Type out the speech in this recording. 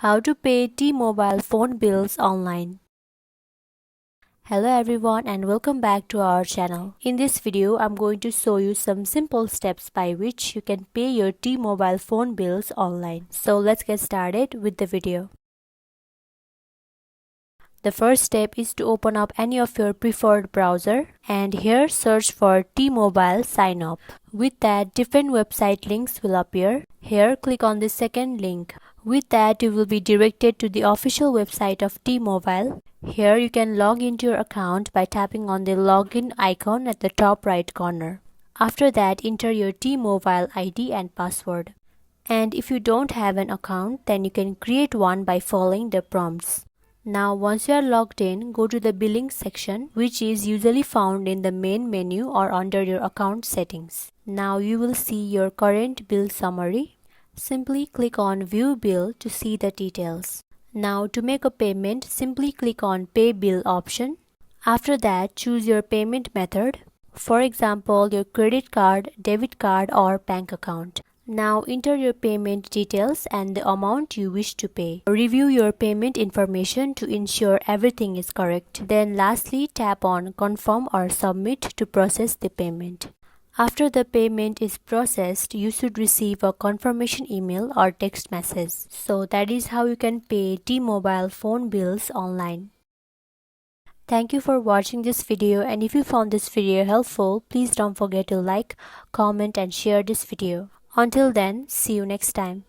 How to pay T-Mobile phone bills online. Hello everyone and welcome back to our channel. In this video, I'm going to show you some simple steps by which you can pay your T-Mobile phone bills online. So let's get started with the video. The first step is to open up any of your preferred browser and here search for T-Mobile sign up. With that, different website links will appear. Here click on the second link. With that, you will be directed to the official website of T-Mobile. Here you can log into your account by tapping on the login icon at the top right corner. After that, enter your T-Mobile ID and password. And if you don't have an account, then you can create one by following the prompts. Now once you are logged in, go to the billing section, which is usually found in the main menu or under your account settings. Now you will see your current bill summary. Simply click on View Bill to see the details. Now to make a payment, simply click on Pay Bill option. After that, choose your payment method. For example, your credit card, debit card or bank account. Now enter your payment details and the amount you wish to pay. Review your payment information to ensure everything is correct. Then lastly, tap on Confirm or Submit to process the payment. After the payment is processed, you should receive a confirmation email or text message. So that is how you can pay T-Mobile phone bills online. Thank you for watching this video, and if you found this video helpful, please don't forget to like, comment and share this video. Until then, see you next time.